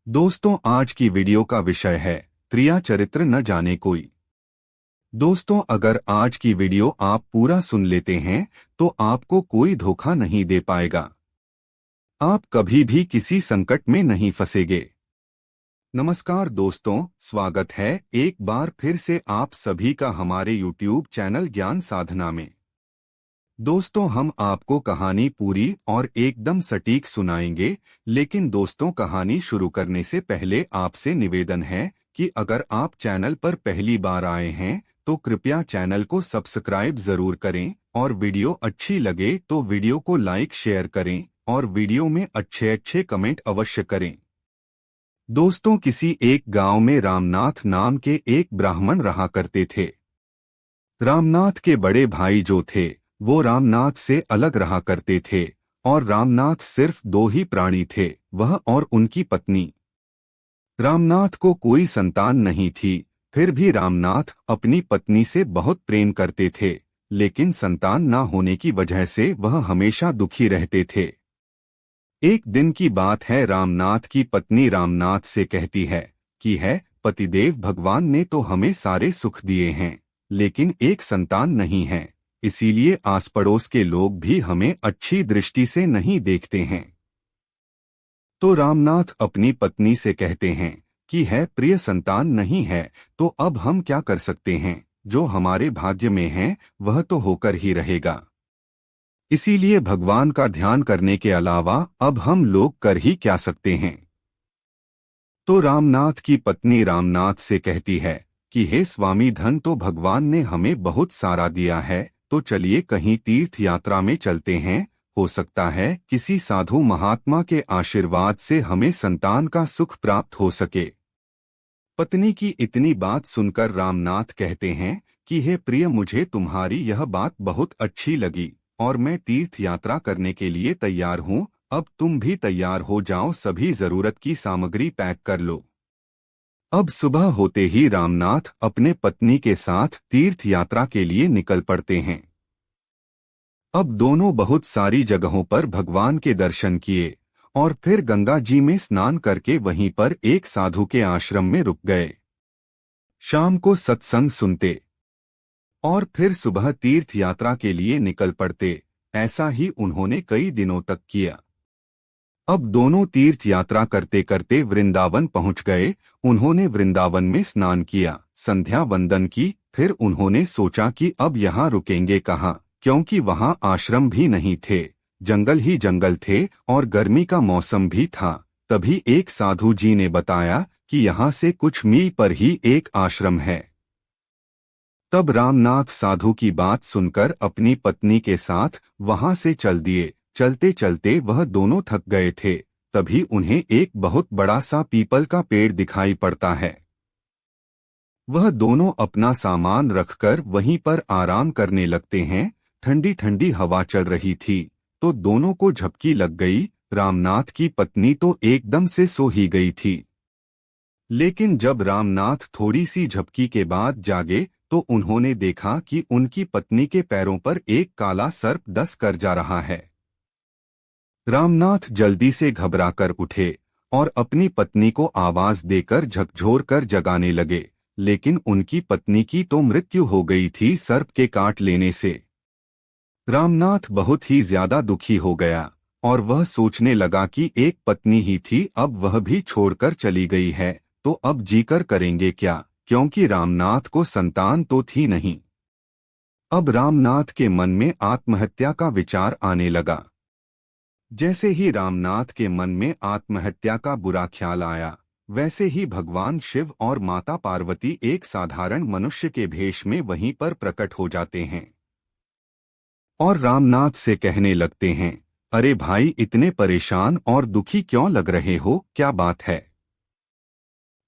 दोस्तों, आज की वीडियो का विषय है त्रिया चरित्र न जाने कोई। दोस्तों, अगर आज की वीडियो आप पूरा सुन लेते हैं तो आपको कोई धोखा नहीं दे पाएगा। आप कभी भी किसी संकट में नहीं फंसेंगे। नमस्कार दोस्तों, स्वागत है एक बार फिर से आप सभी का हमारे YouTube चैनल ज्ञान साधना में। दोस्तों, हम आपको कहानी पूरी और एकदम सटीक सुनाएंगे, लेकिन दोस्तों, कहानी शुरू करने से पहले आपसे निवेदन है कि अगर आप चैनल पर पहली बार आए हैं तो कृपया चैनल को सब्सक्राइब जरूर करें और वीडियो अच्छी लगे तो वीडियो को लाइक शेयर करें और वीडियो में अच्छे अच्छे कमेंट अवश्य करें। दोस्तों, किसी एक गांव में रामनाथ नाम के एक ब्राह्मण रहा करते थे। रामनाथ के बड़े भाई जो थे वो रामनाथ से अलग रहा करते थे और रामनाथ सिर्फ दो ही प्राणी थे, वह और उनकी पत्नी। रामनाथ को कोई संतान नहीं थी, फिर भी रामनाथ अपनी पत्नी से बहुत प्रेम करते थे, लेकिन संतान न होने की वजह से वह हमेशा दुखी रहते थे। एक दिन की बात है, रामनाथ की पत्नी रामनाथ से कहती है कि पतिदेव, भगवान ने तो हमें सारे सुख दिए हैं, लेकिन एक संतान नहीं है, इसीलिए आस पड़ोस के लोग भी हमें अच्छी दृष्टि से नहीं देखते हैं। तो रामनाथ अपनी पत्नी से कहते हैं कि प्रिय, संतान नहीं है तो अब हम क्या कर सकते हैं, जो हमारे भाग्य में है वह तो होकर ही रहेगा। इसीलिए भगवान का ध्यान करने के अलावा अब हम लोग कर ही क्या सकते हैं। तो रामनाथ की पत्नी रामनाथ से कहती है कि हे स्वामी, धन तो भगवान ने हमें बहुत सारा दिया है, तो चलिए कहीं तीर्थ यात्रा में चलते हैं, हो सकता है किसी साधु महात्मा के आशीर्वाद से हमें संतान का सुख प्राप्त हो सके। पत्नी की इतनी बात सुनकर रामनाथ कहते हैं कि हे प्रिय, मुझे तुम्हारी यह बात बहुत अच्छी लगी और मैं तीर्थ यात्रा करने के लिए तैयार हूँ। अब तुम भी तैयार हो जाओ, सभी जरूरत की सामग्री पैक कर लो। अब सुबह होते ही रामनाथ अपने पत्नी के साथ तीर्थ यात्रा के लिए निकल पड़ते हैं। अब दोनों बहुत सारी जगहों पर भगवान के दर्शन किए और फिर गंगा जी में स्नान करके वहीं पर एक साधु के आश्रम में रुक गए। शाम को सत्संग सुनते और फिर सुबह तीर्थ यात्रा के लिए निकल पड़ते। ऐसा ही उन्होंने कई दिनों तक किया। अब दोनों तीर्थ यात्रा करते करते वृंदावन पहुंच गए। उन्होंने वृंदावन में स्नान किया, संध्या वंदन की, फिर उन्होंने सोचा कि अब यहाँ रुकेंगे कहाँ, क्योंकि वहाँ आश्रम भी नहीं थे, जंगल ही जंगल थे और गर्मी का मौसम भी था। तभी एक साधु जी ने बताया कि यहाँ से कुछ मील पर ही एक आश्रम है। तब रामनाथ साधु की बात सुनकर अपनी पत्नी के साथ वहाँ से चल दिए। चलते चलते वह दोनों थक गए थे, तभी उन्हें एक बहुत बड़ा सा पीपल का पेड़ दिखाई पड़ता है। वह दोनों अपना सामान रखकर वहीं पर आराम करने लगते हैं। ठंडी ठंडी हवा चल रही थी तो दोनों को झपकी लग गई। रामनाथ की पत्नी तो एकदम से सो ही गई थी, लेकिन जब रामनाथ थोड़ी सी झपकी के बाद जागे तो उन्होंने देखा कि उनकी पत्नी के पैरों पर एक काला सर्प डस कर जा रहा है। रामनाथ जल्दी से घबराकर उठे और अपनी पत्नी को आवाज देकर झकझोर कर जगाने लगे, लेकिन उनकी पत्नी की तो मृत्यु हो गई थी सर्प के काट लेने से। रामनाथ बहुत ही ज्यादा दुखी हो गया और वह सोचने लगा कि एक पत्नी ही थी, अब वह भी छोड़कर चली गई है तो अब जीकर करेंगे क्या, क्योंकि रामनाथ को संतान तो थी नहीं। अब रामनाथ के मन में आत्महत्या का विचार आने लगा। जैसे ही रामनाथ के मन में आत्महत्या का बुरा ख्याल आया, वैसे ही भगवान शिव और माता पार्वती एक साधारण मनुष्य के भेष में वहीं पर प्रकट हो जाते हैं और रामनाथ से कहने लगते हैं, अरे भाई, इतने परेशान और दुखी क्यों लग रहे हो, क्या बात है।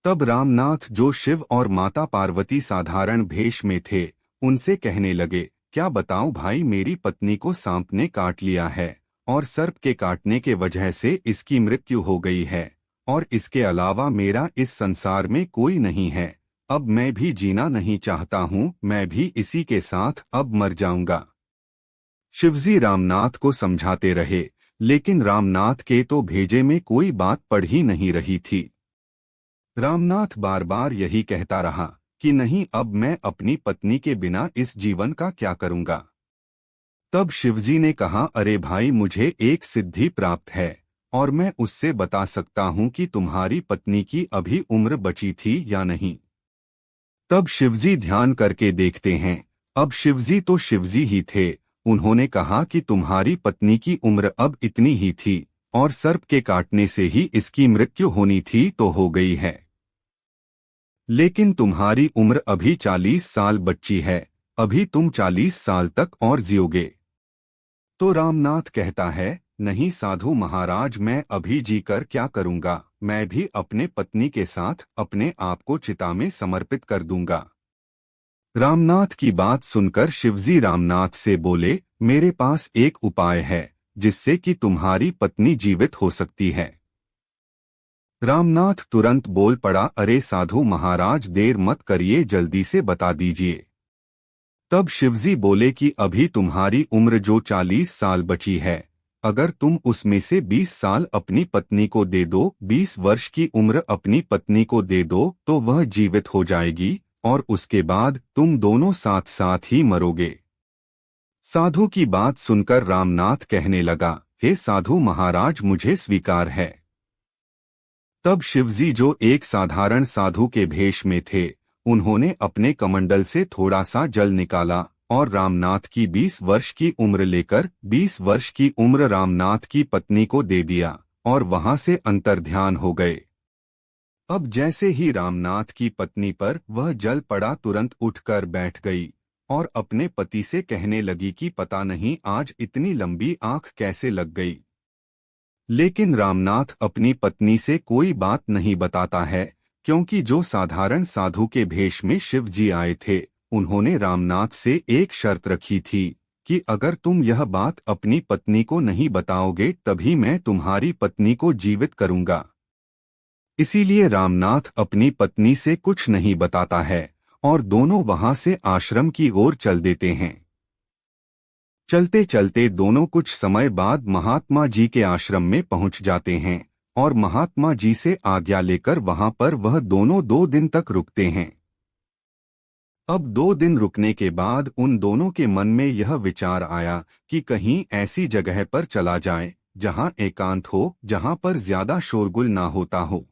तब रामनाथ, जो शिव और माता पार्वती साधारण भेष में थे, उनसे कहने लगे, क्या बताऊं भाई, मेरी पत्नी को सांप ने काट लिया है और सर्प के काटने के वजह से इसकी मृत्यु हो गई है, और इसके अलावा मेरा इस संसार में कोई नहीं है। अब मैं भी जीना नहीं चाहता हूँ, मैं भी इसी के साथ अब मर जाऊंगा। शिवजी रामनाथ को समझाते रहे, लेकिन रामनाथ के तो भेजे में कोई बात पड़ ही नहीं रही थी। रामनाथ बार बार यही कहता रहा कि नहीं, अब मैं अपनी पत्नी के बिना इस जीवन का क्या करूंगा। तब शिवजी ने कहा, अरे भाई, मुझे एक सिद्धि प्राप्त है और मैं उससे बता सकता हूं कि तुम्हारी पत्नी की अभी उम्र बची थी या नहीं। तब शिवजी ध्यान करके देखते हैं। अब शिवजी तो शिवजी ही थे। उन्होंने कहा कि तुम्हारी पत्नी की उम्र अब इतनी ही थी और सर्प के काटने से ही इसकी मृत्यु होनी थी तो हो गई है। लेकिन तुम्हारी उम्र अभी 40 साल बच्ची है, अभी तुम 40 साल तक और जियोगे। तो रामनाथ कहता है, नहीं साधु महाराज, मैं अभी जीकर क्या करूंगा, मैं भी अपने पत्नी के साथ अपने आप को चिता में समर्पित कर दूंगा। रामनाथ की बात सुनकर शिवजी रामनाथ से बोले, मेरे पास एक उपाय है जिससे कि तुम्हारी पत्नी जीवित हो सकती है। रामनाथ तुरंत बोल पड़ा, अरे साधु महाराज, देर मत करिए, जल्दी से बता दीजिए। तब शिवजी बोले कि अभी तुम्हारी उम्र जो 40 साल बची है, अगर तुम उसमें से 20 साल अपनी पत्नी को दे दो, 20 वर्ष की उम्र अपनी पत्नी को दे दो, तो वह जीवित हो जाएगी और उसके बाद तुम दोनों साथ साथ ही मरोगे। साधु की बात सुनकर रामनाथ कहने लगा, हे साधु महाराज, मुझे स्वीकार है। तब शिवजी, जो एक साधारण साधु के भेष में थे, उन्होंने अपने कमंडल से थोड़ा सा जल निकाला और रामनाथ की 20 वर्ष की उम्र लेकर 20 वर्ष की उम्र रामनाथ की पत्नी को दे दिया और वहां से अंतर्ध्यान हो गए। अब जैसे ही रामनाथ की पत्नी पर वह जल पड़ा, तुरंत उठकर बैठ गई और अपने पति से कहने लगी कि पता नहीं आज इतनी लंबी आंख कैसे लग गई। लेकिन रामनाथ अपनी पत्नी से कोई बात नहीं बताता है, क्योंकि जो साधारण साधु के भेष में शिव जी आए थे, उन्होंने रामनाथ से एक शर्त रखी थी कि अगर तुम यह बात अपनी पत्नी को नहीं बताओगे तभी मैं तुम्हारी पत्नी को जीवित करूंगा। इसीलिए रामनाथ अपनी पत्नी से कुछ नहीं बताता है और दोनों वहां से आश्रम की ओर चल देते हैं। चलते चलते दोनों कुछ समय बाद महात्मा जी के आश्रम में पहुंच जाते हैं और महात्मा जी से आज्ञा लेकर वहां पर वह दोनों 2 दिन तक रुकते हैं। अब 2 दिन रुकने के बाद उन दोनों के मन में यह विचार आया कि कहीं ऐसी जगह पर चला जाए जहां एकांत हो, जहां पर ज्यादा शोरगुल ना होता हो।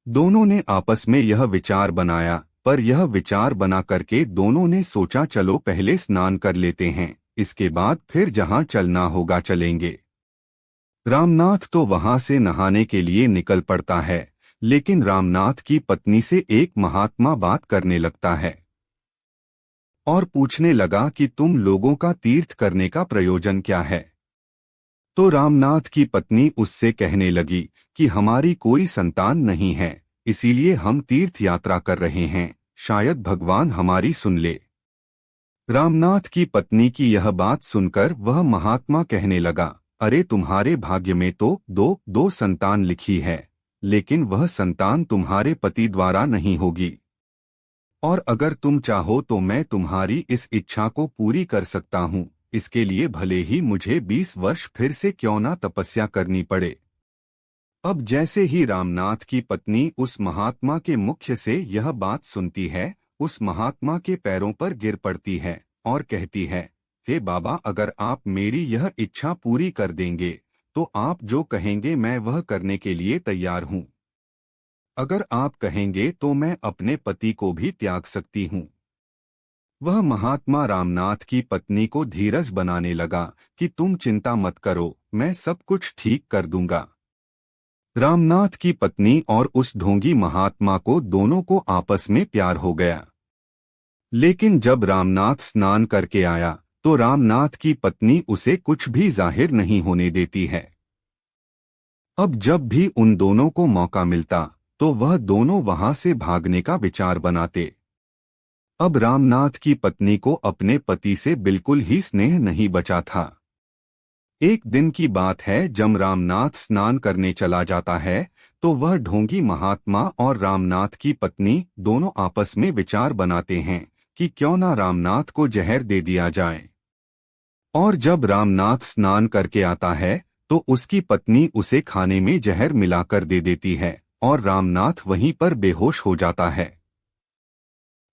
दोनों ने आपस में यह विचार बनाया, पर यह विचार बना करके दोनों ने सोचा, चलो पहले स्नान कर लेते हैं, इसके बाद फिर जहां चलना होगा चलेंगे। रामनाथ तो वहां से नहाने के लिए निकल पड़ता है, लेकिन रामनाथ की पत्नी से एक महात्मा बात करने लगता है और पूछने लगा कि तुम लोगों का तीर्थ करने का प्रयोजन क्या है। तो रामनाथ की पत्नी उससे कहने लगी कि हमारी कोई संतान नहीं है, इसीलिए हम तीर्थ यात्रा कर रहे हैं, शायद भगवान हमारी सुन ले। रामनाथ की पत्नी की यह बात सुनकर वह महात्मा कहने लगा, अरे तुम्हारे भाग्य में तो दो संतान लिखी है, लेकिन वह संतान तुम्हारे पति द्वारा नहीं होगी, और अगर तुम चाहो तो मैं तुम्हारी इस इच्छा को पूरी कर सकता हूँ। इसके लिए भले ही मुझे 20 वर्ष फिर से क्यों ना तपस्या करनी पड़े। अब जैसे ही रामनाथ की पत्नी उस महात्मा के मुख से यह बात सुनती है, उस महात्मा के पैरों पर गिर पड़ती है और कहती है, हे बाबा, अगर आप मेरी यह इच्छा पूरी कर देंगे तो आप जो कहेंगे मैं वह करने के लिए तैयार हूँ। अगर आप कहेंगे तो मैं अपने पति को भी त्याग सकती हूँ। वह महात्मा रामनाथ की पत्नी को धीरज बनाने लगा कि तुम चिंता मत करो, मैं सब कुछ ठीक कर दूंगा। रामनाथ की पत्नी और उस ढोंगी महात्मा को दोनों को आपस में प्यार हो गया। लेकिन जब रामनाथ स्नान करके आया तो रामनाथ की पत्नी उसे कुछ भी जाहिर नहीं होने देती है। अब जब भी उन दोनों को मौका मिलता तो वह दोनों वहां से भागने का विचार बनाते। अब रामनाथ की पत्नी को अपने पति से बिल्कुल ही स्नेह नहीं बचा था। एक दिन की बात है, जब रामनाथ स्नान करने चला जाता है तो वह ढोंगी महात्मा और रामनाथ की पत्नी दोनों आपस में विचार बनाते हैं कि क्यों ना रामनाथ को जहर दे दिया जाए। और जब रामनाथ स्नान करके आता है तो उसकी पत्नी उसे खाने में जहर मिलाकर दे देती है और रामनाथ वहीं पर बेहोश हो जाता है।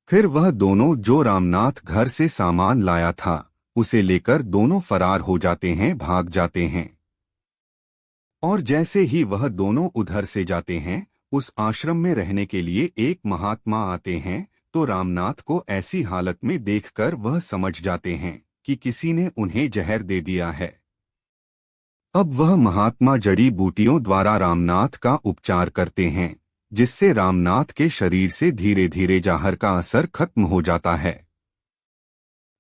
फिर वह दोनों जो रामनाथ घर से सामान लाया था उसे लेकर दोनों फरार हो जाते हैं, भाग जाते हैं। और जैसे ही वह दोनों उधर से जाते हैं, उस आश्रम में रहने के लिए एक महात्मा आते हैं। तो रामनाथ को ऐसी हालत में देखकर वह समझ जाते हैं कि किसी ने उन्हें जहर दे दिया है। अब वह महात्मा जड़ी बूटियों द्वारा रामनाथ का उपचार करते हैं, जिससे रामनाथ के शरीर से धीरे धीरे जहर का असर खत्म हो जाता है।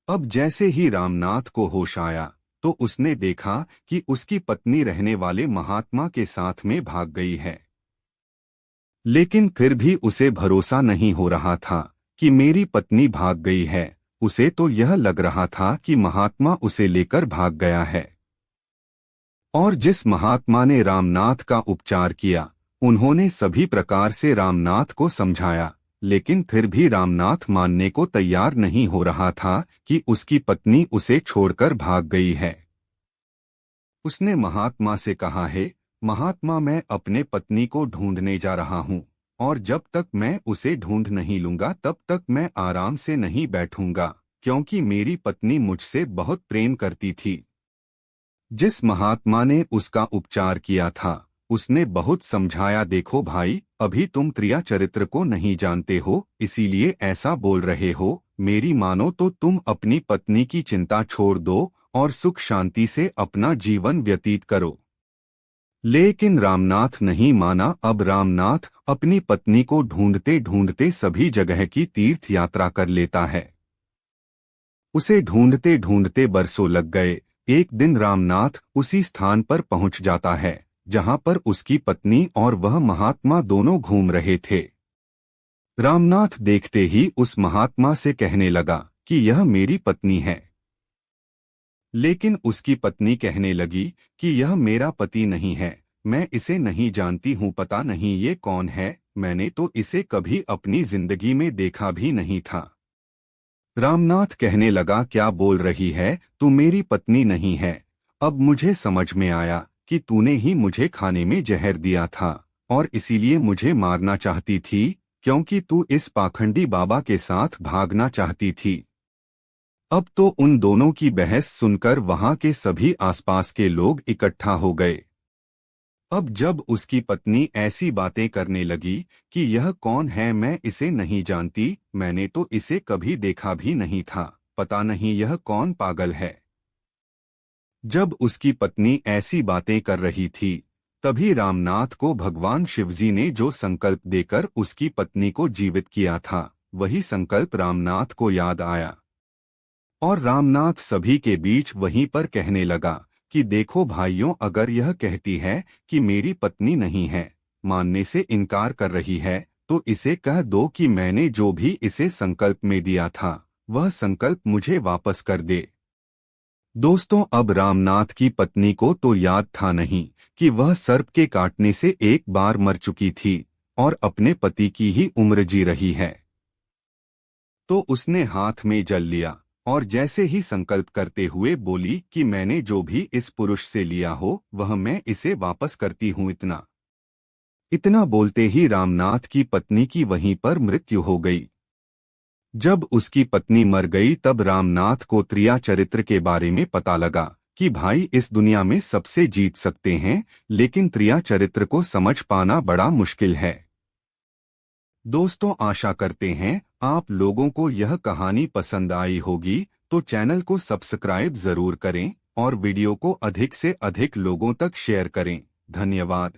अब जैसे ही रामनाथ को होश आया तो उसने देखा कि उसकी पत्नी रहने वाले महात्मा के साथ में भाग गई है। लेकिन फिर भी उसे भरोसा नहीं हो रहा था कि मेरी पत्नी भाग गई है। उसे तो यह लग रहा था कि महात्मा उसे लेकर भाग गया है। और जिस महात्मा ने रामनाथ का उपचार किया, उन्होंने सभी प्रकार से रामनाथ को समझाया, लेकिन फिर भी रामनाथ मानने को तैयार नहीं हो रहा था कि उसकी पत्नी उसे छोड़कर भाग गई है। उसने महात्मा से कहा है, महात्मा, मैं अपने पत्नी को ढूंढने जा रहा हूँ, और जब तक मैं उसे ढूंढ नहीं लूंगा तब तक मैं आराम से नहीं बैठूंगा, क्योंकि मेरी पत्नी मुझसे बहुत प्रेम करती थी। जिस महात्मा ने उसका उपचार किया था उसने बहुत समझाया, देखो भाई, अभी तुम त्रिया चरित्र को नहीं जानते हो, इसीलिए ऐसा बोल रहे हो। मेरी मानो तो तुम अपनी पत्नी की चिंता छोड़ दो और सुख शांति से अपना जीवन व्यतीत करो। लेकिन रामनाथ नहीं माना। अब रामनाथ अपनी पत्नी को ढूंढते ढूंढते सभी जगह की तीर्थ यात्रा कर लेता है। उसे ढूंढते ढूंढते बरसों लग गए। एक दिन रामनाथ उसी स्थान पर पहुंच जाता है जहां पर उसकी पत्नी और वह महात्मा दोनों घूम रहे थे। रामनाथ देखते ही उस महात्मा से कहने लगा कि यह मेरी पत्नी है। लेकिन उसकी पत्नी कहने लगी कि यह मेरा पति नहीं है, मैं इसे नहीं जानती हूँ, पता नहीं ये कौन है, मैंने तो इसे कभी अपनी जिंदगी में देखा भी नहीं था। रामनाथ कहने लगा, क्या बोल रही है, तू मेरी पत्नी नहीं है। अब मुझे समझ में आया कि तूने ही मुझे खाने में जहर दिया था और इसीलिए मुझे मारना चाहती थी, क्योंकि तू इस पाखंडी बाबा के साथ भागना चाहती थी। अब तो उन दोनों की बहस सुनकर वहां के सभी आसपास के लोग इकट्ठा हो गए। अब जब उसकी पत्नी ऐसी बातें करने लगी कि यह कौन है, मैं इसे नहीं जानती, मैंने तो इसे कभी देखा भी नहीं था, पता नहीं यह कौन पागल है। जब उसकी पत्नी ऐसी बातें कर रही थी, तभी रामनाथ को भगवान शिवजी ने जो संकल्प देकर उसकी पत्नी को जीवित किया था, वही संकल्प रामनाथ को याद आया। और रामनाथ सभी के बीच वहीं पर कहने लगा कि देखो भाइयों, अगर यह कहती है कि मेरी पत्नी नहीं है, मानने से इनकार कर रही है, तो इसे कह दो कि मैंने जो भी इसे संकल्प में दिया था वह संकल्प मुझे वापस कर दे। दोस्तों, अब रामनाथ की पत्नी को तो याद था नहीं कि वह सर्प के काटने से एक बार मर चुकी थी और अपने पति की ही उम्र जी रही है। तो उसने हाथ में जल लिया और जैसे ही संकल्प करते हुए बोली कि मैंने जो भी इस पुरुष से लिया हो वह मैं इसे वापस करती हूँ। इतना बोलते ही रामनाथ की पत्नी की वहीं पर मृत्यु हो गई। जब उसकी पत्नी मर गई तब रामनाथ को त्रिया चरित्र के बारे में पता लगा कि भाई इस दुनिया में सबसे जीत सकते हैं, लेकिन त्रिया चरित्र को समझ पाना बड़ा मुश्किल है। दोस्तों, आशा करते हैं आप लोगों को यह कहानी पसंद आई होगी, तो चैनल को सब्सक्राइब जरूर करें और वीडियो को अधिक से अधिक लोगों तक शेयर करें। धन्यवाद।